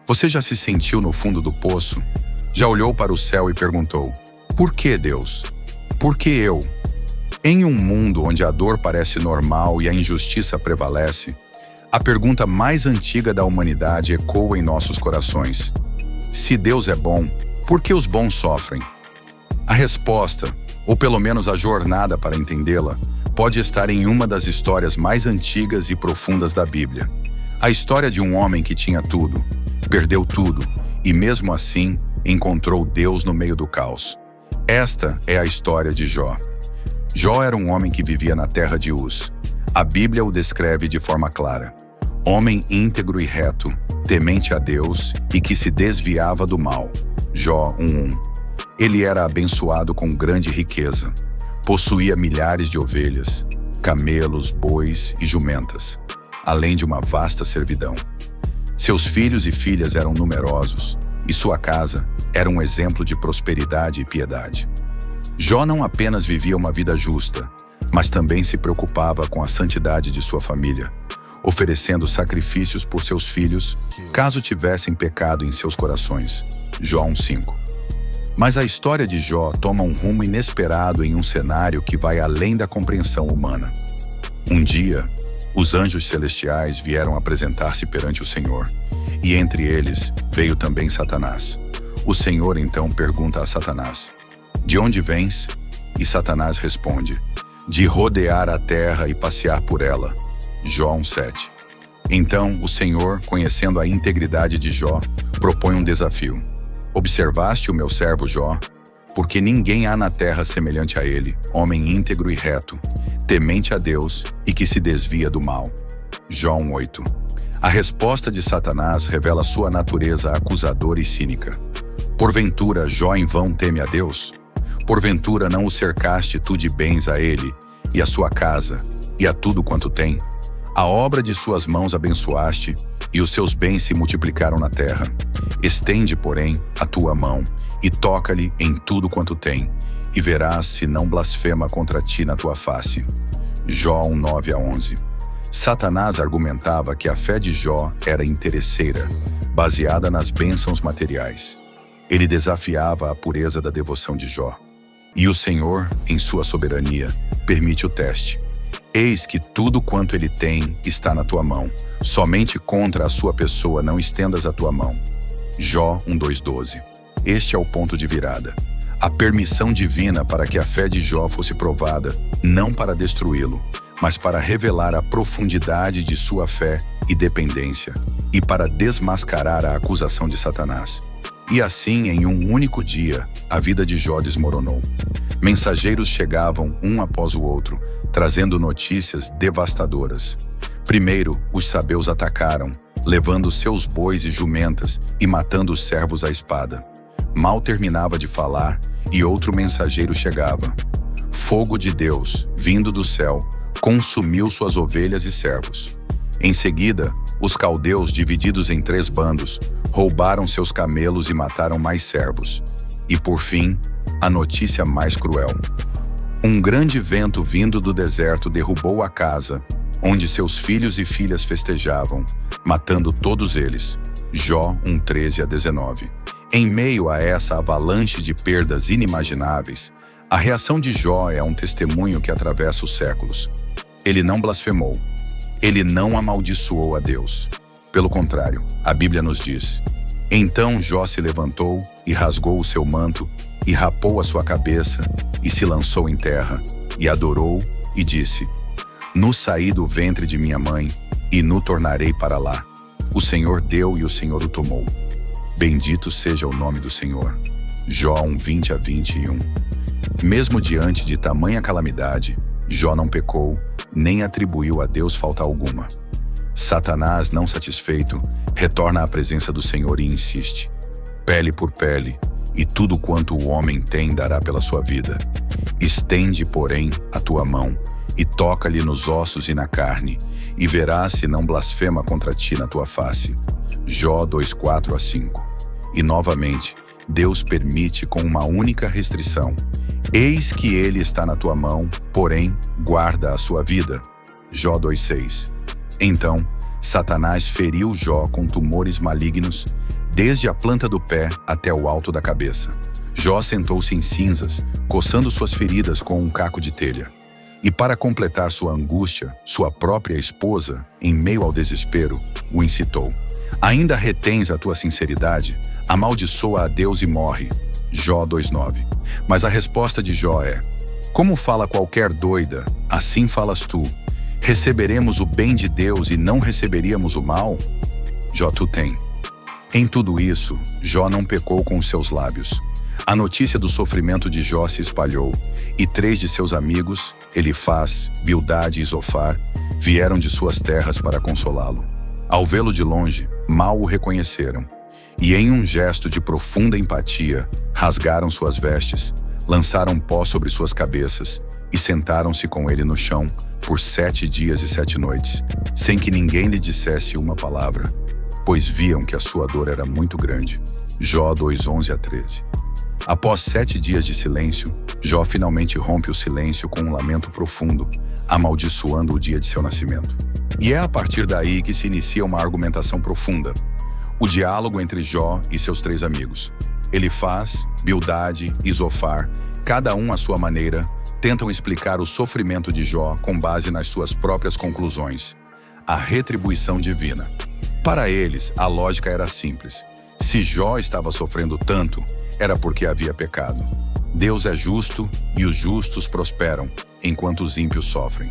Você já se sentiu no fundo do poço? Já olhou para o céu e perguntou: por que Deus? Por que eu? Em um mundo onde a dor parece normal e a injustiça prevalece, a pergunta mais antiga da humanidade ecoa em nossos corações: se Deus é bom, por que os bons sofrem? A resposta, ou pelo menos a jornada para entendê-la, pode estar em uma das histórias mais antigas e profundas da Bíblia. A história de um homem que tinha tudo, perdeu tudo e mesmo assim encontrou Deus no meio do caos. Esta é a história de Jó. Jó era um homem que vivia na terra de Uz. A Bíblia o descreve de forma clara: homem íntegro e reto, temente a Deus e que se desviava do mal. Jó 1:1. Ele era abençoado com grande riqueza. Possuía milhares de ovelhas, camelos, bois e jumentas, além de uma vasta servidão. Seus filhos e filhas eram numerosos, e sua casa era um exemplo de prosperidade e piedade. Jó não apenas vivia uma vida justa, mas também se preocupava com a santidade de sua família, oferecendo sacrifícios por seus filhos, caso tivessem pecado em seus corações. Jó 1:5. Mas a história de Jó toma um rumo inesperado em um cenário que vai além da compreensão humana. Um dia, os anjos celestiais vieram apresentar-se perante o Senhor, e entre eles veio também Satanás. O Senhor então pergunta a Satanás: de onde vens? E Satanás responde: de rodear a terra e passear por ela. Jó 1:7. Então o Senhor, conhecendo a integridade de Jó, propõe um desafio: observaste o meu servo Jó? Porque ninguém há na terra semelhante a ele, homem íntegro e reto, temente a Deus e que se desvia do mal. Jó 1:8. A resposta de Satanás revela sua natureza acusadora e cínica. Porventura Jó em vão teme a Deus? Porventura não o cercaste tu de bens a ele, e a sua casa, e a tudo quanto tem? A obra de suas mãos abençoaste, e os seus bens se multiplicaram na terra. Estende, porém, a tua mão, e toca-lhe em tudo quanto tem, e verás se não blasfema contra ti na tua face. Jó 1:9-11. Satanás argumentava que a fé de Jó era interesseira, baseada nas bênçãos materiais. Ele desafiava a pureza da devoção de Jó. E o Senhor, em sua soberania, permite o teste. Eis que tudo quanto ele tem está na tua mão. Somente contra a sua pessoa não estendas a tua mão. Jó 1:2-12. Este é o ponto de virada. A permissão divina para que a fé de Jó fosse provada, não para destruí-lo, mas para revelar a profundidade de sua fé e dependência, e para desmascarar a acusação de Satanás. E assim, em um único dia, a vida de Jó desmoronou. Mensageiros chegavam um após o outro, trazendo notícias devastadoras. Primeiro, os sabeus atacaram, levando seus bois e jumentas e matando os servos à espada. Mal terminava de falar, e outro mensageiro chegava. Fogo de Deus, vindo do céu, consumiu suas ovelhas e servos. Em seguida, os caldeus, divididos em 3 bandos, roubaram seus camelos e mataram mais servos. E por fim, a notícia mais cruel. Um grande vento vindo do deserto derrubou a casa, onde seus filhos e filhas festejavam, matando todos eles. Jó 1:13-19. Em meio a essa avalanche de perdas inimagináveis, a reação de Jó é um testemunho que atravessa os séculos. Ele não blasfemou. Ele não amaldiçoou a Deus. Pelo contrário, a Bíblia nos diz: então Jó se levantou e rasgou o seu manto, e rapou a sua cabeça, e se lançou em terra, e adorou, e disse: nu saí do ventre de minha mãe, e nu tornarei para lá. O Senhor deu e o Senhor o tomou. Bendito seja o nome do Senhor. Jó 1:20-21. Mesmo diante de tamanha calamidade, Jó não pecou, nem atribuiu a Deus falta alguma. Satanás, não satisfeito, retorna à presença do Senhor e insiste: pele por pele, e tudo quanto o homem tem dará pela sua vida. Estende, porém, a tua mão, e toca-lhe nos ossos e na carne, e verás se não blasfema contra ti na tua face. Jó 2:4-5. E novamente, Deus permite com uma única restrição: eis que ele está na tua mão, porém, guarda a sua vida. Jó 2:6. Então, Satanás feriu Jó com tumores malignos, desde a planta do pé até o alto da cabeça. Jó sentou-se em cinzas, coçando suas feridas com um caco de telha. E para completar sua angústia, sua própria esposa, em meio ao desespero, o incitou. Ainda retens a tua sinceridade? Amaldiçoa a Deus e morre. Jó 2:9. Mas a resposta de Jó é: como fala qualquer doida, assim falas tu. Receberemos o bem de Deus e não receberíamos o mal? Jó tu tem. Em tudo isso, Jó não pecou com os seus lábios. A notícia do sofrimento de Jó se espalhou, e 3 de seus amigos, Elifaz, Bildade e Zofar, vieram de suas terras para consolá-lo. Ao vê-lo de longe, mal o reconheceram, e em um gesto de profunda empatia, rasgaram suas vestes, lançaram pó sobre suas cabeças e sentaram-se com ele no chão por 7 dias e 7 noites, sem que ninguém lhe dissesse uma palavra, pois viam que a sua dor era muito grande. Jó 2:11-13. Após 7 dias de silêncio, Jó finalmente rompe o silêncio com um lamento profundo, amaldiçoando o dia de seu nascimento. E é a partir daí que se inicia uma argumentação profunda. O diálogo entre Jó e seus 3 amigos. Elifaz, Bildade e Zofar, cada um à sua maneira, tentam explicar o sofrimento de Jó com base nas suas próprias conclusões. A retribuição divina. Para eles, a lógica era simples. Se Jó estava sofrendo tanto, era porque havia pecado. Deus é justo e os justos prosperam, enquanto os ímpios sofrem.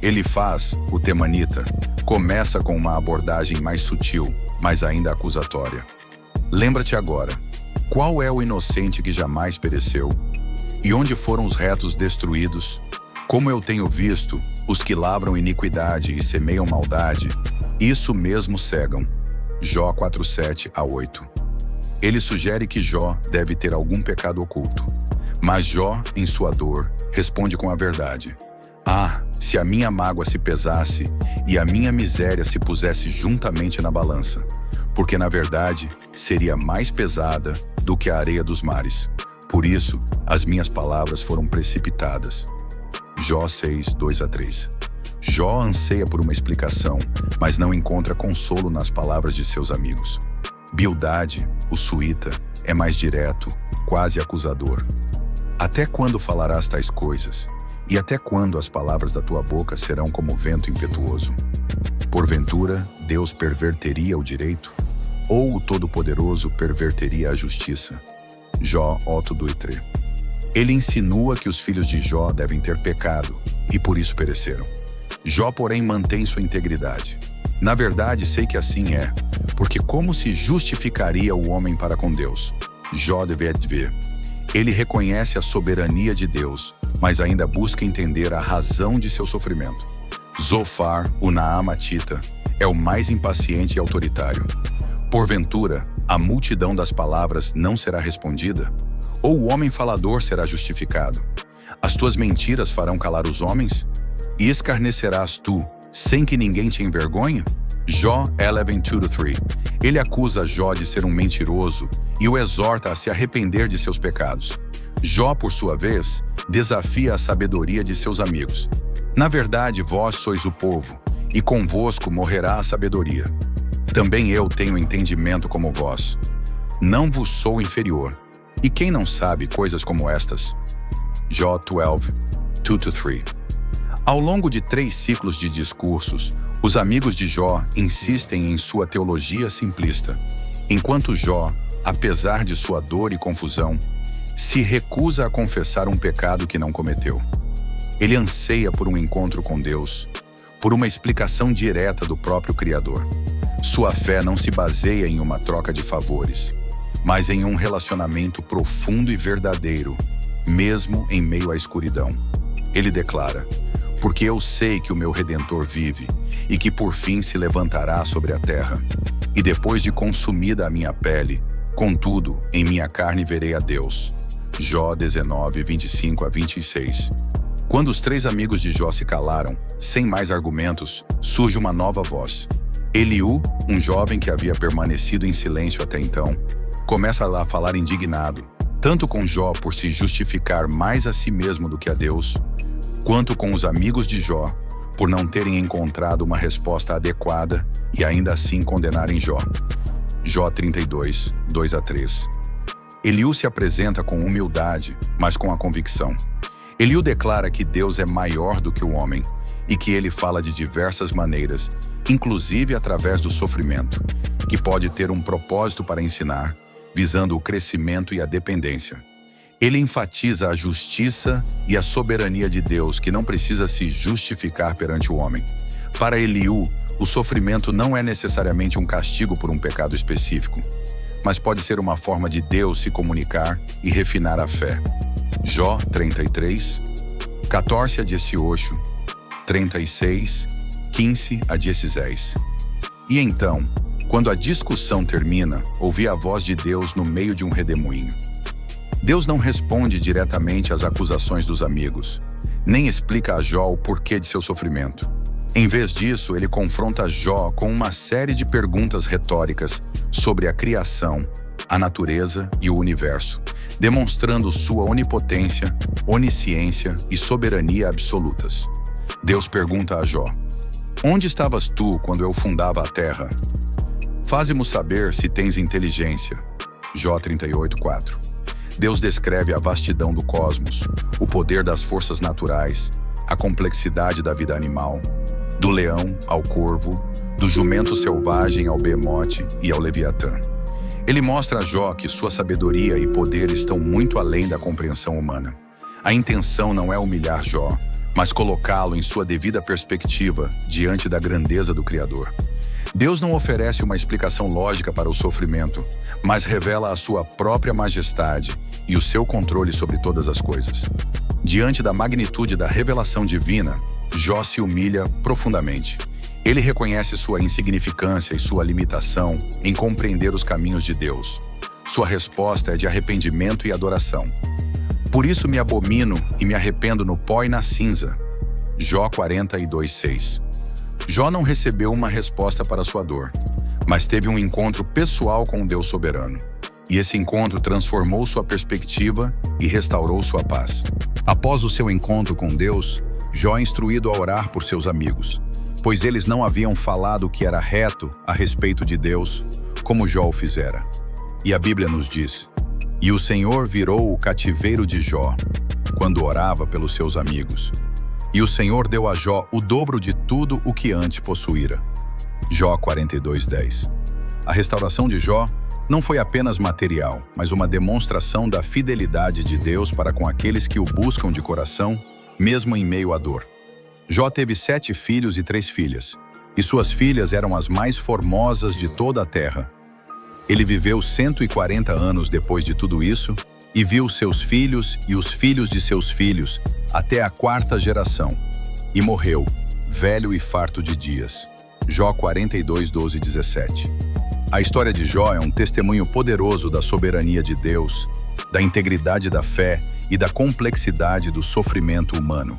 Elifaz, o temanita, começa com uma abordagem mais sutil, mas ainda acusatória. Lembra-te agora, qual é o inocente que jamais pereceu? E onde foram os retos destruídos? Como eu tenho visto, os que lavram iniquidade e semeiam maldade, isso mesmo cegam. Jó 4:7-8. Ele sugere que Jó deve ter algum pecado oculto. Mas Jó, em sua dor, responde com a verdade. Ah, se a minha mágoa se pesasse e a minha miséria se pusesse juntamente na balança, porque na verdade seria mais pesada do que a areia dos mares. Por isso, as minhas palavras foram precipitadas. Jó 6:2-3. Jó anseia por uma explicação, mas não encontra consolo nas palavras de seus amigos. Bildade, o suíta, é mais direto, quase acusador. Até quando falarás tais coisas? E até quando as palavras da tua boca serão como vento impetuoso? Porventura, Deus perverteria o direito? Ou o Todo-Poderoso perverteria a justiça? Jó 8:2-3. Ele insinua que os filhos de Jó devem ter pecado, e por isso pereceram. Jó, porém, mantém sua integridade. Na verdade, sei que assim é, porque como se justificaria o homem para com Deus? Jó deve ver. Ele reconhece a soberania de Deus, mas ainda busca entender a razão de seu sofrimento. Zofar, o Naamatita, é o mais impaciente e autoritário. Porventura, a multidão das palavras não será respondida? Ou o homem falador será justificado? As tuas mentiras farão calar os homens? E escarnecerás tu, sem que ninguém te envergonhe? Jó 11:2-3. Ele acusa Jó de ser um mentiroso e o exorta a se arrepender de seus pecados. Jó, por sua vez, desafia a sabedoria de seus amigos. Na verdade, vós sois o povo, e convosco morrerá a sabedoria. Também eu tenho entendimento como vós. Não vos sou inferior. E quem não sabe coisas como estas? Jó 12:2-3. Ao longo de 3 ciclos de discursos, os amigos de Jó insistem em sua teologia simplista, enquanto Jó, apesar de sua dor e confusão, se recusa a confessar um pecado que não cometeu. Ele anseia por um encontro com Deus, por uma explicação direta do próprio Criador. Sua fé não se baseia em uma troca de favores, mas em um relacionamento profundo e verdadeiro, mesmo em meio à escuridão. Ele declara: porque eu sei que o meu Redentor vive e que por fim se levantará sobre a terra. E depois de consumida a minha pele, contudo, em minha carne verei a Deus. Jó 19:25-26. Quando os 3 amigos de Jó se calaram, sem mais argumentos, surge uma nova voz. Eliú, um jovem que havia permanecido em silêncio até então, começa a falar indignado, tanto com Jó por se justificar mais a si mesmo do que a Deus, quanto com os amigos de Jó, por não terem encontrado uma resposta adequada e ainda assim condenarem Jó. Jó 32, 2 a 3. Eliú se apresenta com humildade, mas com a convicção. Eliú declara que Deus é maior do que o homem e que ele fala de diversas maneiras, inclusive através do sofrimento, que pode ter um propósito para ensinar, visando o crescimento e a dependência. Ele enfatiza a justiça e a soberania de Deus, que não precisa se justificar perante o homem. Para Eliú, o sofrimento não é necessariamente um castigo por um pecado específico, mas pode ser uma forma de Deus se comunicar e refinar a fé. Jó 33, 14 a 18, 36, 15 a 16. E então, quando a discussão termina, ouvi a voz de Deus no meio de um redemoinho. Deus não responde diretamente às acusações dos amigos, nem explica a Jó o porquê de seu sofrimento. Em vez disso, ele confronta Jó com uma série de perguntas retóricas sobre a criação, a natureza e o universo, demonstrando sua onipotência, onisciência e soberania absolutas. Deus pergunta a Jó: onde estavas tu quando eu fundava a terra? Faze-mo saber se tens inteligência. Jó 38, 4. Deus descreve a vastidão do cosmos, o poder das forças naturais, a complexidade da vida animal, do leão ao corvo, do jumento selvagem ao behemote e ao leviatã. Ele mostra a Jó que sua sabedoria e poder estão muito além da compreensão humana. A intenção não é humilhar Jó, mas colocá-lo em sua devida perspectiva diante da grandeza do Criador. Deus não oferece uma explicação lógica para o sofrimento, mas revela a sua própria majestade e o seu controle sobre todas as coisas. Diante da magnitude da revelação divina, Jó se humilha profundamente. Ele reconhece sua insignificância e sua limitação em compreender os caminhos de Deus. Sua resposta é de arrependimento e adoração. Por isso me abomino e me arrependo no pó e na cinza. Jó 42, 6. Jó não recebeu uma resposta para sua dor, mas teve um encontro pessoal com o Deus soberano. E esse encontro transformou sua perspectiva e restaurou sua paz. Após o seu encontro com Deus, Jó é instruído a orar por seus amigos, pois eles não haviam falado o que era reto a respeito de Deus, como Jó o fizera. E a Bíblia nos diz: e o Senhor virou o cativeiro de Jó, quando orava pelos seus amigos. E o Senhor deu a Jó o dobro de tudo o que antes possuíra. Jó 42, 10. A restauração de Jó não foi apenas material, mas uma demonstração da fidelidade de Deus para com aqueles que o buscam de coração, mesmo em meio à dor. Jó teve 7 filhos e 3 filhas, e suas filhas eram as mais formosas de toda a terra. Ele viveu 140 anos depois de tudo isso, e viu seus filhos e os filhos de seus filhos até a 4ª geração, e morreu, velho e farto de dias. Jó 42, 12 e 17. A história de Jó é um testemunho poderoso da soberania de Deus, da integridade da fé e da complexidade do sofrimento humano.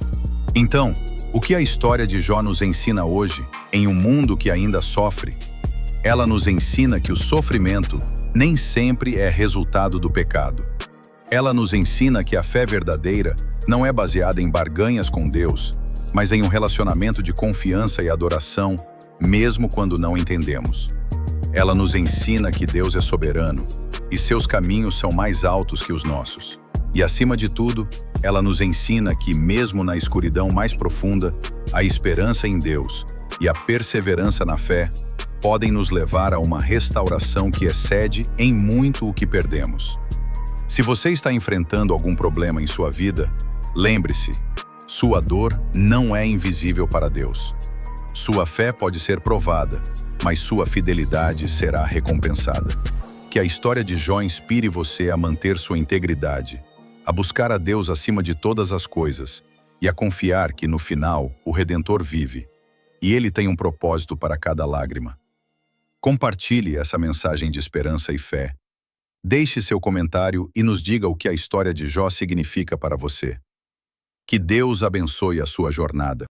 Então, o que a história de Jó nos ensina hoje, em um mundo que ainda sofre? Ela nos ensina que o sofrimento nem sempre é resultado do pecado. Ela nos ensina que a fé verdadeira não é baseada em barganhas com Deus, mas em um relacionamento de confiança e adoração, mesmo quando não entendemos. Ela nos ensina que Deus é soberano e seus caminhos são mais altos que os nossos. E, acima de tudo, ela nos ensina que, mesmo na escuridão mais profunda, a esperança em Deus e a perseverança na fé podem nos levar a uma restauração que excede em muito o que perdemos. Se você está enfrentando algum problema em sua vida, lembre-se, sua dor não é invisível para Deus. Sua fé pode ser provada, mas sua fidelidade será recompensada. Que a história de Jó inspire você a manter sua integridade, a buscar a Deus acima de todas as coisas e a confiar que, no final, o Redentor vive, e Ele tem um propósito para cada lágrima. Compartilhe essa mensagem de esperança e fé. Deixe seu comentário e nos diga o que a história de Jó significa para você. Que Deus abençoe a sua jornada.